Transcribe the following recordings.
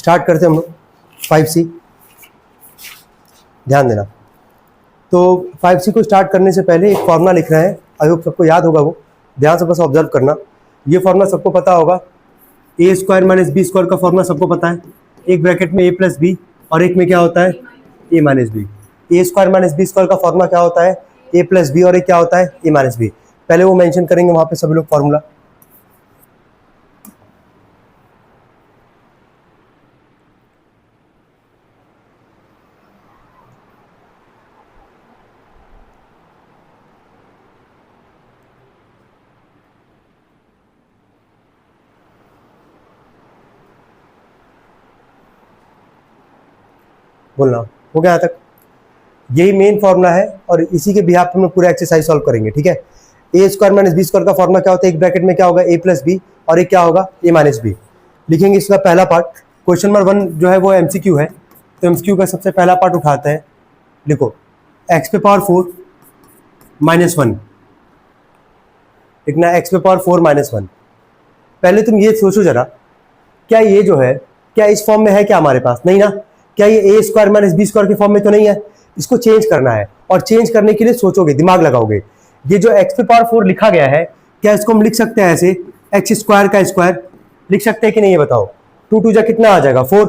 Start करते हैं हम लोग 5C। ध्यान देना, तो 5C को स्टार्ट करने से पहले एक फॉर्मूला लिख रहे हैं, आई होप सबको याद होगा, वो ध्यान से बस ऑब्जर्व करना। ये फॉर्मूला सबको पता होगा, ए स्क्वायर माइनस बी स्क्वायर का फॉर्मूला सबको पता है। एक ब्रैकेट में ए प्लस बी और एक में क्या होता है, ए माइनस बी। ए स्क्वायर माइनस बी स्क्वायर का फॉर्मूला क्या होता है, ए प्लस बी, और एक क्या होता है, ए माइनस बी। पहले वो मेंशन करेंगे वहां पे सभी लोग फॉर्मूला। बोलना हो गया यहाँ तक? यही मेन फॉर्मूला है और इसी के बिहाफ पे हम लोग पूरा एक्सरसाइज सॉल्व करेंगे, ठीक है। A square minus B square का फॉर्मूला क्या होता है, एक ब्रैकेट में क्या होगा, ए प्लस बी, और एक क्या होगा, ए माइनस बी। लिखेंगे इसका पहला पार्ट। क्वेश्चन नंबर 1 जो है वो एमसीक्यू है, तो एमसीक्यू का सबसे पहला पार्ट उठाते हैं। लिखो एक्स पे पावर 4 माइनस 1, लिखना एक्स पे पावर 4 माइनस 1। पहले तुम ये सोचो जरा, क्या ये जो है क्या इस फॉर्म में है क्या हमारे पास, नहीं ना। क्या ये ए स्क्वायर माइनस बी स्क्वायर के फॉर्म में तो नहीं है। इसको चेंज करना है, और चेंज करने के लिए सोचोगे, दिमाग लगाओगे। ये जो एक्स पे पावर 4 लिखा गया है, क्या इसको हम लिख सकते हैं ऐसे, एक्स स्क्वायर का स्क्वायर लिख सकते हैं कि नहीं, ये बताओ। 2 2 जा कितना आ जाएगा 4,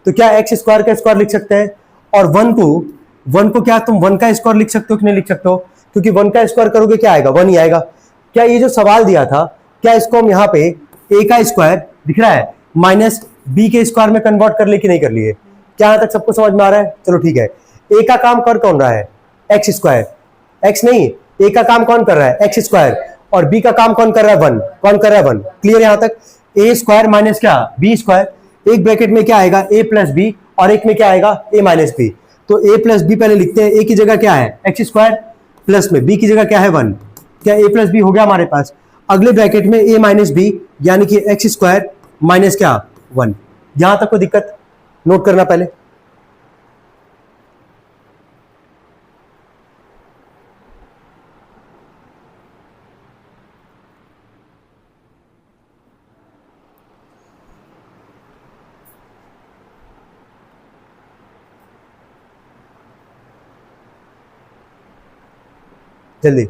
तो क्या एक्स स्क्वायर का स्क्वायर लिख सकते हैं। और 1 को क्या तुम 1 का स्क्वायर लिख सकते हो कि नहीं लिख सकते हो, क्योंकि 1 का स्क्वायर करोगे क्या आएगा, 1 ही आएगा। क्या ये जो सवाल दिया था, क्या इसको हम यहाँ पे ए का स्क्वायर दिख रहा है माइनस बी के स्क्वायर में कन्वर्ट कर लिए कि नहीं कर लिए। क्या यहाँ तक सबको समझ में आ रहा है? चलो ठीक है। ए का काम कर कौन रहा है, एक्स स्क्वायर, एक्स नहीं, ए का काम कौन कर रहा है, एक्स स्क्वायर, और बी का काम कौन कर रहा है, 1, कौन कर रहा है 1। क्लियर यहाँ तक। ए स्क्वायर माइनस क्या, बी स्क्वायर, एक ब्रैकेट में क्या आएगा, ए प्लस बी, और एक में क्या आएगा, ए माइनस बी। तो ए प्लस बी पहले लिखते हैं, ए की जगह क्या है, एक्स स्क्वायर, प्लस में बी की जगह क्या है 1। क्या ए प्लस बी हो गया हमारे पास। अगले ब्रैकेट में ए माइनस बी, यानी कि एक्स स्क्वायर माइनस क्या 1। यहां तक कोई दिक्कत, नोट करना पहले। जल्दी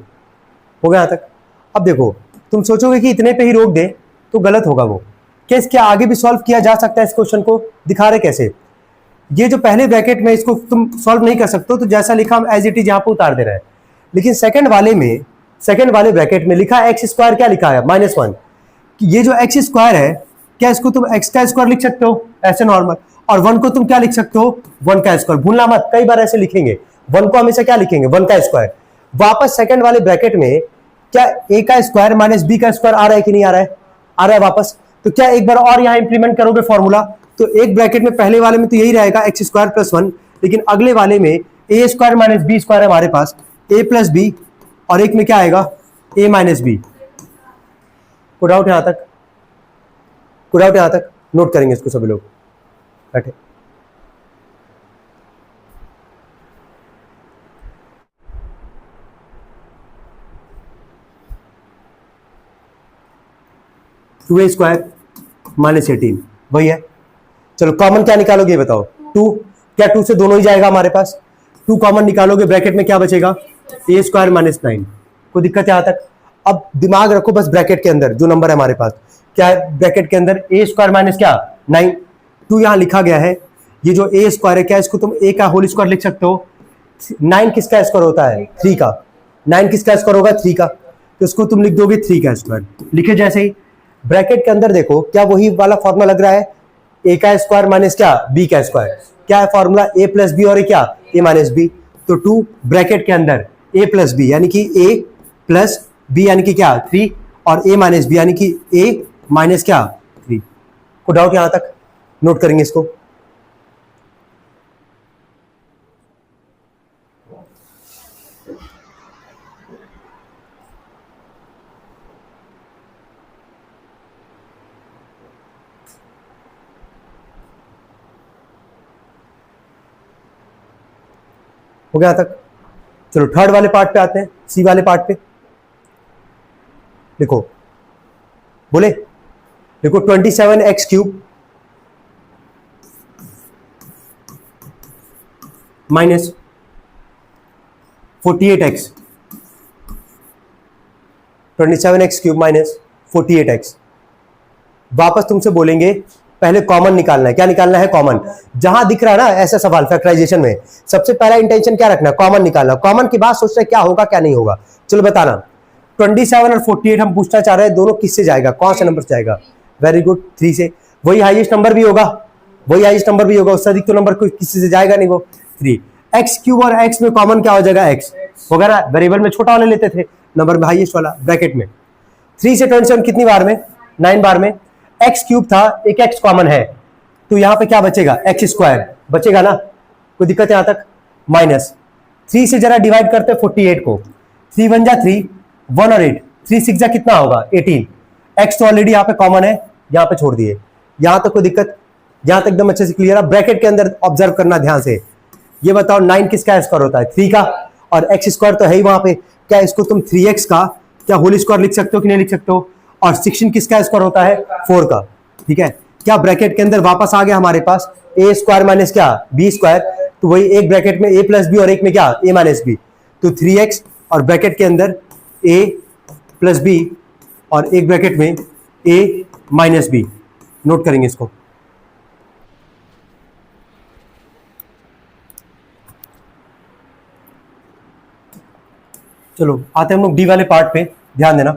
हो गया यहाँ तक। अब देखो, तुम सोचोगे कि इतने पे ही रोक दे तो गलत होगा वो। क्या इसके आगे भी सॉल्व किया जा सकता है, इस क्वेश्चन को दिखा रहे कैसे। ये जो पहले ब्रैकेट में इसको तुम सॉल्व नहीं कर सकते हो, तो जैसा लिखा हम एज इट इज यहाँ पे उतार दे रहे हैं। लेकिन सेकंड वाले ब्रैकेट में लिखा एक्स स्क्वायर, क्या लिखा है -1। ये जो एक्स स्क्वायर है, क्या इसको तुम एक्स का स्क्वायर लिख सकते हो ऐसे नॉर्मल, और 1 को तुम क्या लिख सकते हो, 1 का स्क्वायर। भूलना मत, कई बार ऐसे लिखेंगे, 1 को हमेशा क्या लिखेंगे, 1 का स्क्वायर। वापस सेकंड वाले ब्रैकेट में क्या ए का स्क्वायर माइनस बी का स्क्वायर आ रहा है कि नहीं आ रहा है, आ रहा है वापस। तो क्या एक बार और यहां इंप्लीमेंट करोगे फॉर्मूला, तो एक ब्रैकेट में पहले वाले में तो यही रहेगा एक्स स्क्वायर प्लस 1, लेकिन अगले वाले में ए स्क्वायर माइनस बी स्क्वायर है हमारे पास, ए प्लस बी, और एक में क्या आएगा, ए माइनस बी। कोई डाउट यहां तक, कोई डाउट यहां तक, नोट करेंगे इसको सभी लोग बैठे। टू ए स्क्वायर माइनस 18 वही है। चलो कॉमन क्या निकालोगे बताओ, 2। क्या 2 से दोनों ही जाएगा हमारे पास, 2 कॉमन निकालोगे, ब्रैकेट में क्या बचेगा, ए स्क्वायर माइनस 9। कोई दिक्कत यहां तक। अब दिमाग रखो बस ब्रैकेट के अंदर जो नंबर है हमारे पास, क्या है ब्रैकेट के अंदर, ए स्क्वायर माइनस क्या 9, 2 यहां लिखा गया है। ये जो ए स्क्वायर है, क्या इसको तुम ए का होल स्क्वायर लिख सकते हो। 9 किसका स्क्वायर होता है, 3 का। 9 किसका स्क्वायर होगा, 3 का, तो इसको तुम लिख दोगे 3 का स्क्वायर। लिखे जैसे ही ब्रैकेट के अंदर देखो, क्या वही वाला फॉर्मूला लग रहा है, ए का स्क्वायर माइनस क्या बी का स्क्वायर। क्या है फॉर्मूला, ए प्लस बी और क्या ए माइनस बी। तो 2 ब्रैकेट के अंदर ए प्लस बी यानी कि ए प्लस बी यानी कि क्या 3, और ए माइनस बी यानी कि ए माइनस क्या 3। को डाउट यहां तक, नोट करेंगे इसको। हो गया तक। चलो थर्ड वाले पार्ट पे आते हैं, सी वाले पार्ट पे। देखो बोले, देखो 27x³ minus 48x, 27x cube minus 48x। वापस तुमसे बोलेंगे पहले कॉमन निकालना है। क्या निकालना है? कॉमन। जहां दिख रहा है ना ऐसा सवाल फैक्टराइजेशन में, सबसे पहला इंटेंशन क्या रखना है? कॉमन निकालना। कॉमन के बाद सोचना है क्या होगा क्या नहीं होगा। चलो बताना। 27 और 48 हम पूछना चाह रहे हैं, दोनों किससे जाएगा? कौन सा नंबर से जाएगा? वेरी गुड, 3 से। वही हाईएस्ट नंबर भी होगा, वही हाईएस्ट नंबर भी होगा, उससे अधिक तो नंबर किसी से जाएगा नहीं, वो 3। एक्स क्यूब और एक्स में कॉमन क्या हो जाएगा? एक्स होगा ना। वेरिएबल में छोटा वाला लेते थे, नंबर में हाईएस्ट वाला ब्रैकेट में। 3 से 27 कितनी बार में? 9 बार में। एक्स क्यूब था, एक एक्स कॉमन है, तो यहां पे क्या बचेगा? एक्स स्क्वायर बचेगा ना। कोई दिक्कत यहां तक? माइनस 3 से जरा डिवाइड करते 48 को। 3 1 जा 3, 1 और 8, 3 6 जा कितना होगा? 18। एक्स तो ऑलरेडी यहाँ पे कॉमन है, यहाँ पे छोड़ दिए। यहां तक कोई दिक्कत? यहां तक एकदम अच्छे से क्लियर है। ब्रैकेट के अंदर ऑब्जर्व करना ध्यान से। ये बताओ 9 किसका स्क्वायर होता है? 3 का, और एक्स स्क्वायर तो है ही वहां पे। क्या इसको तुम 3x का क्या होल स्क्वायर लिख सकते हो कि नहीं लिख सकते हो? और 16 किसका स्क्वायर होता है? 4 का। ठीक है, क्या ब्रैकेट के अंदर वापस आ गया हमारे पास ए स्क्वायर माइनस क्या? B square. तो वही एक ब्रैकेट में ए प्लस बी और एक में क्या? ए माइनस बी। तो 3x और ब्रैकेट के अंदर ए प्लस बी और एक ब्रैकेट में ए माइनस बी। नोट करेंगे इसको। चलो आते हैं हम लोग डी वाले पार्ट पे, ध्यान देना।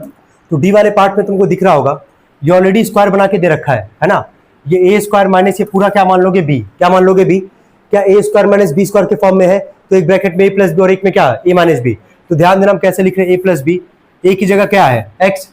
तो डी वाले पार्ट में तुमको दिख रहा होगा ये ऑलरेडी स्क्वायर बना के दे रखा है ना। ये ए स्क्वायर माइनस ये पूरा क्या मान लोगे? बी। क्या मान लोगे? बी। क्या A square minus B square के फॉर्म में है? तो एक ब्रैकेट में ए प्लस बी और एक में क्या? ए माइनस बी। तो ध्यान देना हम कैसे लिख रहे हैं ए प्लस बी। ए की जगह क्या है? एक्स,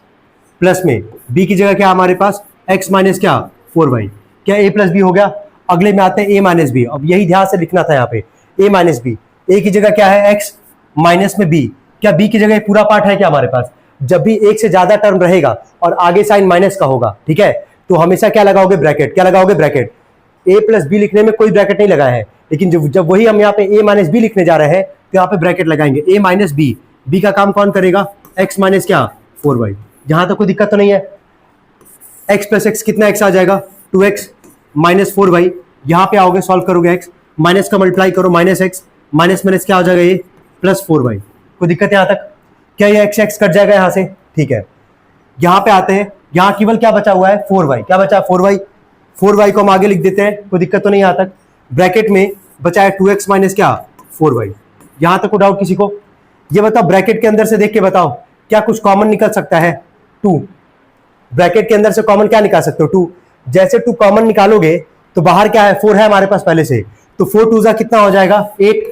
प्लस में बी की जगह क्या हमारे पास? एक्स माइनस क्या? 4y। क्या ए प्लस बी हो गया? अगले में आते हैं ए माइनस बी। अब यही ध्यान से लिखना था यहाँ पे, ए माइनस बी। ए की जगह क्या है? एक्स माइनस में बी। क्या बी की जगह पूरा पार्ट है क्या हमारे पास? जब भी एक से ज्यादा टर्म रहेगा और आगे साइन माइनस का होगा, ठीक है, तो हमेशा क्या लगाओगे? ब्रैकेट। क्या लगाओगे? ब्रैकेट। ए प्लस बी लिखने में कोई ब्रैकेट नहीं लगाया है, लेकिन जब वही हम यहाँ पे ए माइनस बी लिखने जा रहे हैं तो यहाँ पे ब्रैकेट लगाएंगे। ए माइनस बी, बी का काम कौन करेगा? एक्स माइनस क्या? 4y। जहां तक कोई दिक्कत तो नहीं है। एक्स प्लस एक्स कितना एक्स आ जाएगा? 2x minus 4y। यहां पे आओगे, सॉल्व करोगे, एक्स माइनस का मल्टीप्लाई करो, माइनस एक्स माइनस माइनस क्या हो जाएगा? ये प्लस 4y। कोई दिक्कत है यहां तक? क्या ये एक्स एक्स कट जाएगा यहां से? ठीक है, यहां पे आते हैं। यहां केवल क्या बचा हुआ है? 4y। क्या बचा? 4y। 4y को हम आगे लिख देते हैं, कोई दिक्कत तो नहीं यहां तक। ब्रैकेट में बचा है 2x माइनस क्या? 4y। यहां तक को डाउट किसी को? ये बताओ ब्रैकेट के अंदर से देख के बताओ क्या कुछ कॉमन निकल सकता है? 2। ब्रैकेट के अंदर से कॉमन क्या निकाल सकते हो? 2। जैसे 2 कॉमन निकालोगे तो बाहर क्या है? 4 है हमारे पास पहले से, तो 4 2 कितना हो जाएगा? 8।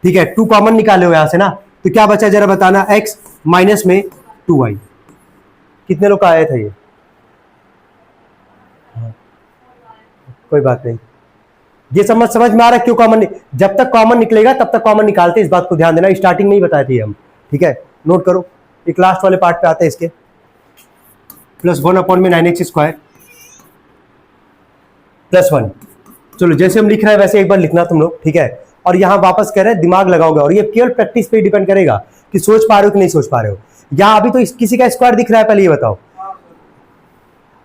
ठीक है, 2 कॉमन निकाले हो यहां से ना, तो क्या बचा जरा बताना? x माइनस में 2y। कितने लोग का आया था ये? कोई बात नहीं, ये समझ में आ रहा है क्यों कॉमन? जब तक कॉमन निकलेगा तब तक कॉमन निकालते, इस बात को ध्यान देना, स्टार्टिंग में ही बताए थे हम। ठीक है, नोट करो। एक लास्ट वाले पार्ट पे आते हैं इसके। प्लस 1 अपॉन में 9x स्क्वायर प्लस 1। चलो जैसे हम लिख रहे हैं वैसे एक बार लिखना तुम लोग, ठीक है। और यहां वापस कह रहे हैं दिमाग लगाओगे, और ये केवल प्रैक्टिस पे डिपेंड करेगा कि सोच पा रहे हो कि नहीं सोच पा रहे हो। यहां अभी तो किसी का स्क्वायर दिख रहा है, पहले ये बताओ।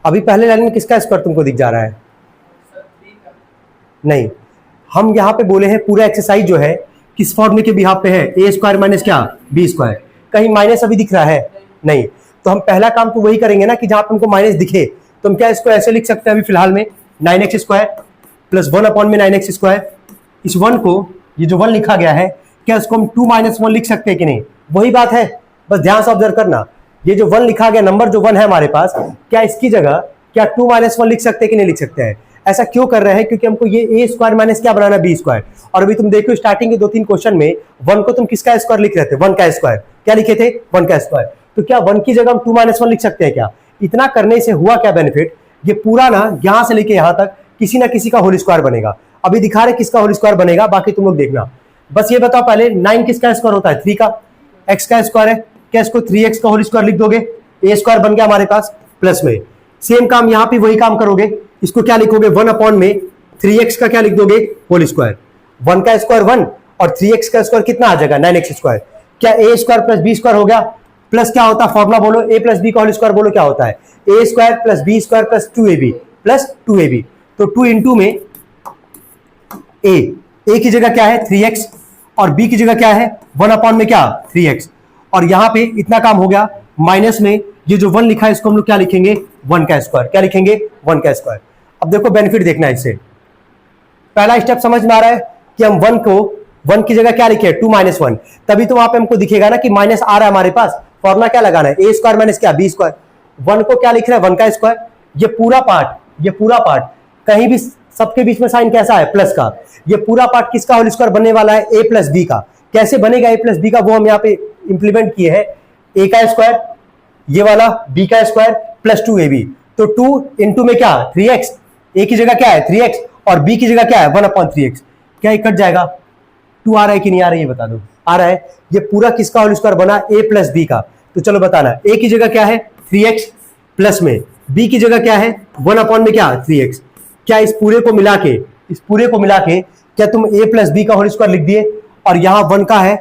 अभी पहले लाइन में किसका स्क्वायर तुमको दिख जा रहा है? नहीं, हम यहां पे बोले हैं पूरा एक्सरसाइज जो है किस फॉर्मूले के बिहाफ पे है? ए स्क्वायर माइनस क्या? B square. कहीं माइनस अभी दिख रहा है? नहीं। तो हम पहला काम तो वही करेंगे ना कि जहां पे हमको माइनस दिखे तो हम क्या इसको ऐसे लिख सकते हैं अभी फिलहाल में? 9x स्क्वायर प्लस 1 अपॉन में 9x स्क्वायर। इस 1 को, ये जो 1 लिखा गया है, क्या इसको हम 2 माइनस 1 लिख सकते हैं कि नहीं? वही बात है, बस ध्यान से ऑब्जर्व करना। ये जो 1 लिखा गया, नंबर जो 1 है हमारे पास, क्या इसकी जगह क्या 2 माइनस 1 लिख सकते हैं कि नहीं लिख सकते हैं? ऐसा क्यों कर रहे हैं? क्योंकि हमको ये ए स्क्वायर माइनस क्या बनाना? B square. और अभी तुम देखो स्टार्टिंग के 2-3 क्वेश्चन में 1 को तुम किसका स्क्वायर लिख रहे थे? 1 का स्क्वायर। क्या लिखे थे? 1 का स्क्वायर। तो क्या 1 की जगह हम 2 माइनस 1 लिख सकते हैं क्या? इतना करने से हुआ क्या बेनिफिट? ये पूरा ना यहां से लेके यहां तक किसी ना किसी का होल स्क्वायर बनेगा। अभी दिखा रहे किसका होल स्क्वायर बनेगा, बाकी तुम लोग देखना। बस ये बताओ पहले 9 किसका स्क्वायर होता है? 3 का। x का स्क्वायर है, क्या इसको 3x का होल स्क्वायर लिख दोगे? ए स्क्वायर बन गया हमारे पास प्लस में। सेम काम यहां पे वही काम करोगे, इसको क्या लिखोगे? 1 अपॉन में 3x का क्या लिख दोगे? Whole square. 1 का स्क्वायर 1 और 3x का स्क्वायर कितना आ जाएगा? 9x square. क्या A square plus B square हो गया? प्लस क्या होता है फॉर्मुला बोलो? ए प्लस बी का होल स्क्वायर बोलो क्या होता है? A square plus B square plus 2ab plus 2ab। तो 2 इंटू में ए ए की जगह क्या है 3x और बी की जगह क्या है 1 अपॉन में क्या 3x, और यहां पे इतना काम हो गया। माइनस में ये जो 1 लिखा है इसको हम लोग क्या लिखेंगे 1 का स्क्वायर, क्या लिखेंगे 1 का स्क्वायर। अब देखो बेनिफिट देखना है इससे, पहला स्टेप समझ में आ रहा है कि हम 1 को 1 की जगह क्या लिखे 2 - 1, तभी तो वहां पे हमको दिखेगा ना कि माइनस आ रहा है हमारे पास। फॉर्मूला क्या लगाना है ए स्क्वायर माइनस क्या बी स्क्वायर। 1 को क्या लिख रहा है 1 का स्क्वायर। ये पूरा पार्ट कहीं भी सबके बीच में साइन कैसा है प्लस का, ये पूरा पार्ट किसका होल स्क्वायर बनने वाला है ए प्लस बी का। कैसे बनेगा ए प्लस बी का वो हम यहाँ पे इंप्लीमेंट किए हैं, ए का स्क्वायर ये वाला बी का स्क्वायर प्लस 2ab, तो 2 इंटू में क्या 3x, ए की जगह क्या है 3x और बी की जगह क्या है 1/3x। क्या ये कट जाएगा, 2 आ रहा है कि नहीं आ रहा है ये बता दो। आ रहा है। ये पूरा किसका होल स्क्वायर बना ए प्लस बी का, तो चलो बताना ए की जगह क्या है 3x प्लस में बी की जगह क्या है 1 में क्या 3x। क्या इस पूरे को मिला के क्या तुम a प्लस बी का होल स्क्वायर लिख दिए, और यहां 1 का है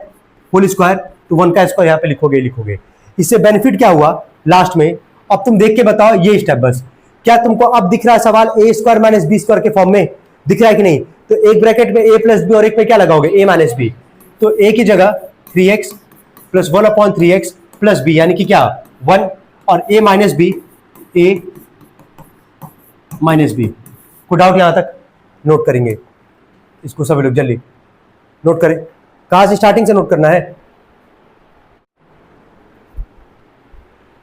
होल स्क्वायर तो 1 का स्क्वायर यहां पे लिखोगे। इससे बेनिफिट क्या हुआ लास्ट में, अब तुम देख के बताओ ये स्टेप बस। क्या तुमको अब दिख रहा है सवाल ए स्क्वायर माइनस बी स्क्वायर के फॉर्म में दिख रहा है कि नहीं, तो एक ब्रैकेट में a प्लस बी और एक में क्या लगाओगे a माइनस बी, तो a की जगह 3x plus 1/3x plus B यानी कि क्या 1, और a माइनस बी को डाउट यहां तक नोट करेंगे इसको सभी लोग जल्दी नोट करें। कहां से स्टार्टिंग से नोट करना है,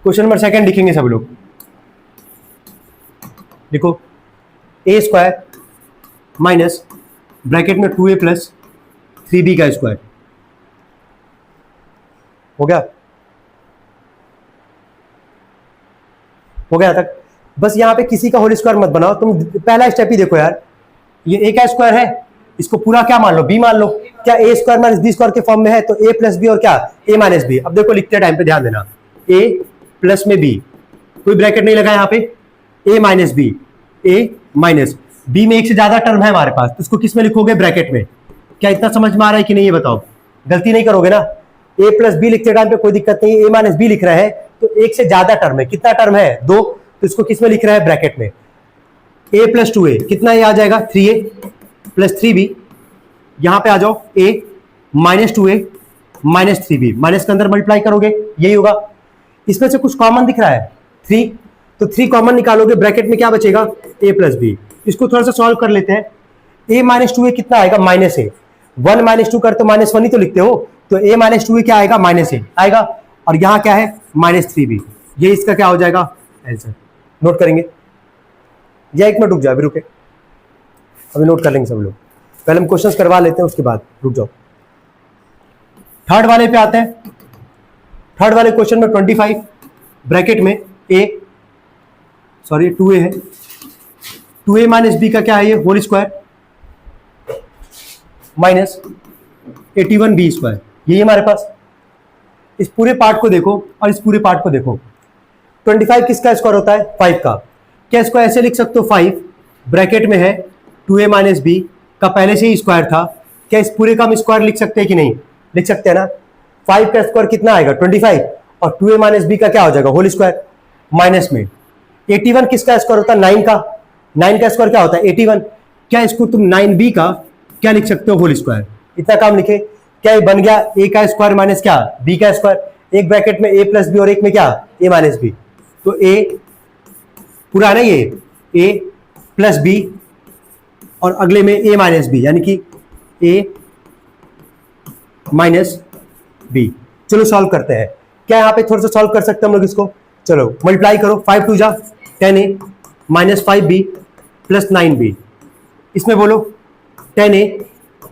क्वेश्चन नंबर 2 लिखेंगे सभी लोग। लिखो ए स्क्वायर माइनस ब्रैकेट में 2a प्लस 3b का स्क्वायर। हो गया तक। बस यहां पे किसी का होल स्क्वायर मत बनाओ तुम, पहला स्टेप ही देखो यार, ये a का स्क्वायर है इसको पूरा क्या मान लो b मान लो। क्या a square minus B square के फॉर्म में है तो a प्लस बी और क्या a माइनस बी। अब देखो लिखते टाइम पे ध्यान देना, a प्लस में b, कोई ब्रैकेट नहीं लगा यहाँ पे, a minus B, a minus b में एक से ज्यादा टर्म है हमारे पास तो उसको किस में लिखोगे ब्रैकेट में। क्या इतना समझ में आ रहा है कि नहीं ये बताओ, गलती नहीं करोगे ना। a प्लस बी लिखते टाइम पे कोई दिक्कत नहीं, a माइनस बी लिख रहा है तो एक से ज्यादा टर्म है, कितना टर्म है 2, तो इसको किस में लिख रहा है ब्रैकेट में। a प्लस 2a कितना ये आ जाएगा 3a प्लस 3b, यहां पे आ जाओ a minus 2a minus 3b, minus के अंदर मल्टीप्लाई करोगे यही होगा। इसमें से कुछ कॉमन दिख रहा है 3, तो 3 कॉमन निकालोगे ब्रैकेट में क्या बचेगा a प्लस बी। इसको थोड़ा सा सॉल्व कर लेते हैं। a माइनस 2a कितना आएगा माइनस a, 1 माइनस 2 कर तो माइनस 1 ही तो लिखते हो, तो a माइनस 2a क्या आएगा माइनस a आएगा, और यहां क्या है माइनस 3b, ये इसका क्या हो जाएगा आंसर। नोट करेंगे या एक मिनट रुक जाओ, अभी रुके, अभी नोट कर लेंगे सब लोग, पहले हम क्वेश्चंस करवा लेते हैं उसके बाद रुक जाओ। थर्ड वाले पे आते हैं। थर्ड वाले क्वेश्चन में 25 ब्रैकेट में a सॉरी 2a है, 2a माइनस बी का क्या है ये whole square minus 81b square, यही हमारे पास। इस पूरे पार्ट को देखो और इस पूरे पार्ट को देखो। 25 किसका स्क्वायर होता है 5 का। क्या इसको ऐसे लिख सकते हो 5 ब्रैकेट में है 2a माइनस बी का पहले से ही स्क्वायर था, क्या इस पूरे का हम स्क्वायर लिख सकते हैं कि नहीं, लिख सकते हैं ना। 5 का स्क्वायर कितना आएगा 25, और 2a माइनस बी का क्या हो जाएगा होल स्क्वायर माइनस में 81 किसका स्क्वायर होता है 9 का, 9 का स्क्वायर क्या होता है 81। क्या इसको तुम 9b का क्या लिख सकते हो होल स्क्वायर, इतना काम लिखे। क्या ये बन गया a का स्क्वायर माइनस क्या b का स्क्वायर, एक ब्रैकेट में a प्लस बी और एक में क्या a माइनस बी, तो a पूरा है ना ये a प्लस बी और अगले में a माइनस बी यानी कि a माइनस बी। चलो सॉल्व करते हैं। क्या यहाँ पे थोड़ा सा सॉल्व कर सकते हैं हम लोग इसको, चलो मल्टीप्लाई करो 5 2 जा 10a minus 5b plus 9b, इसमें बोलो 10a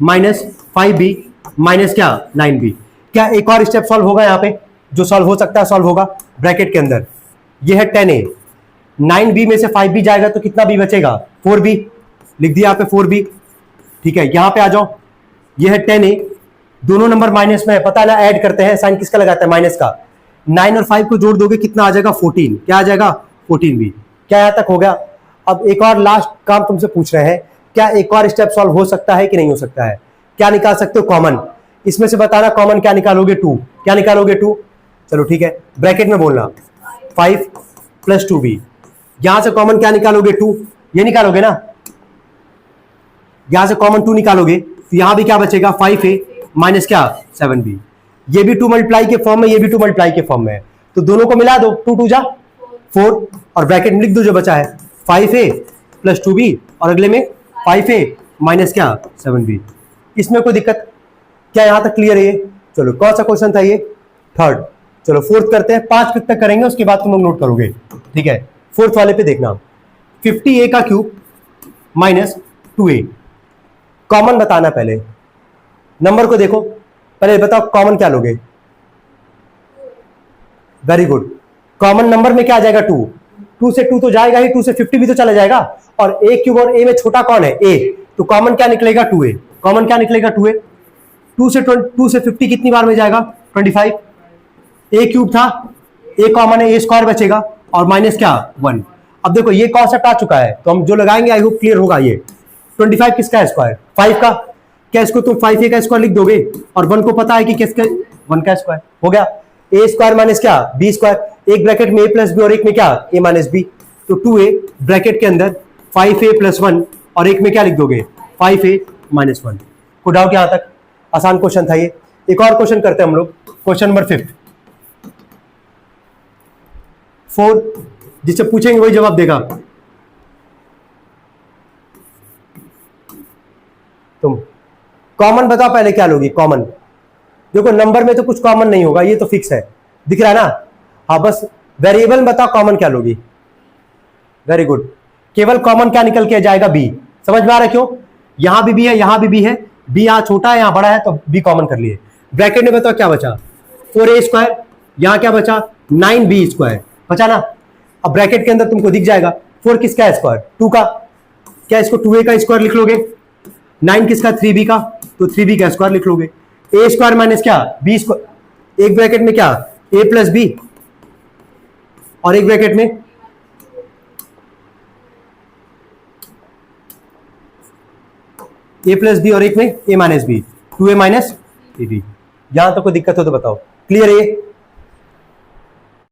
माइनस 5b माइनस क्या 9b। क्या एक और स्टेप सॉल्व होगा यहाँ पे, जो सॉल्व हो सकता है सॉल्व होगा ब्रैकेट के अंदर। ये है 10a, 9b में से 5b जाएगा तो कितना b बचेगा 4b, लिख दिया यहाँ पे 4b। ठीक है यहाँ पे आ जाओ, ये है 10a, दोनों नंबर माइनस में है, पता ना ऐड करते हैं, साइन किसका लगाता है माइनस का। 9 और 5 को जोड़ दोगे कितना आ जाएगा 14, क्या आ जाएगा 14b। क्या यहाँ तक हो गया। अब एक और लास्ट काम तुमसे पूछ रहे हैं, क्या एक और स्टेप सॉल्व हो सकता है कि नहीं हो सकता है। क्या निकाल सकते हो कॉमन, इसमें से बताना कॉमन क्या निकालोगे 2, क्या निकालोगे 2। चलो ठीक है ब्रैकेट में बोलना 5 प्लस 2b, यहां से कॉमन क्या निकालोगे 2, ये निकालोगे ना, यहां से कॉमन 2 निकालोगे तो यहां भी क्या बचेगा 5a माइनस क्या 7b। ये भी 2 मल्टीप्लाई के फॉर्म में, ये भी 2 मल्टीप्लाई के फॉर्म में है, तो दोनों को मिला दो, 2 2 जा 4 और ब्रैकेट में लिख दो जो बचा है 5a प्लस 2b और अगले में 5a माइनस क्या 7b। इसमें कोई दिक्कत क्या? यहां तक क्लियर है ये? चलो कौन सा क्वेश्चन था ये? थर्ड। चलो फोर्थ करते हैं, 5 तक करेंगे उसके बाद तुम लोग नोट करोगे, ठीक है। फोर्थ वाले पे देखना, 50a का क्यूब माइनस 2a। कॉमन बताना पहले, नंबर को देखो, पहले बताओ कॉमन क्या लोगे? Very good. कॉमन नंबर में क्या आ जाएगा 2, 2 से 2 तो जाएगा ही, 2 से 50 भी तो चला जाएगा, और a क्यूब और a में छोटा कौन है? a, तो कॉमन क्या निकलेगा 2a। कॉमन क्या निकलेगा 2a। 2 से 50 कितनी बार में जाएगा? 25। a क्यूब था, a कॉमन है, a स्क्वायर बचेगा और माइनस क्या 1। अब देखो ये कॉन्सेप्ट आ चुका है, तो हम जो लगाएंगे आई होप क्लियर होगा। ये 25 किसका है स्क्वायर? 5 का। क्या इसको तुम 5a का स्क्वायर लिख दोगे? और 1 को पता है कि किसका 1 का स्क्वायर हो गया। a स्क्वायर माइनस क्या b स्क्वायर, एक ब्रैकेट में a प्लस b और एक में क्या a माइनस b, तो 2a ब्रैकेट के अंदर 5a प्लस 1 और एक में क्या लिख दोगे 5a माइनस 1। को डाउट यहां तक? आसान क्वेश्चन था ये। एक और क्वेश्चन करते हैं हम लोग, क्वेश्चन नंबर 5 4, जिससे पूछेंगे वही जवाब देगा। तुम कॉमन बताओ पहले क्या लोगी? कॉमन देखो, नंबर में तो कुछ कॉमन नहीं होगा, ये तो फिक्स है, दिख रहा है ना। हाँ बस वेरिएबल में बताओ कॉमन क्या लोगी? Very good. केवल कॉमन क्या निकल के जाएगा? बी। समझ में आ रहा है क्यों? यहां भी बी है, यहां भी बी है, बी यहां छोटा है यहां बड़ा है, तो बी कॉमन कर लिए। ब्रैकेट में बताओ क्या बचा? 4a स्क्वायर, यहां क्या बचा 9b स्क्वायर बचा ना। अब ब्रैकेट के अंदर तुमको दिख जाएगा 4 किसका है स्क्वायर? 2 का। क्या इसको 2a का स्क्वायर लिख लोगे? 9 किसका? 3b का, तो 3b का स्क्वायर लिख लोगे। a स्क्वायर माइनस क्या b स्क्वायर, एक ब्रैकेट में क्या a प्लस b और एक ब्रैकेट में a प्लस बी और एक में a minus B, 2a minus 3b। यहां तो कोई दिक्कत हो तो बताओ। क्लियर है?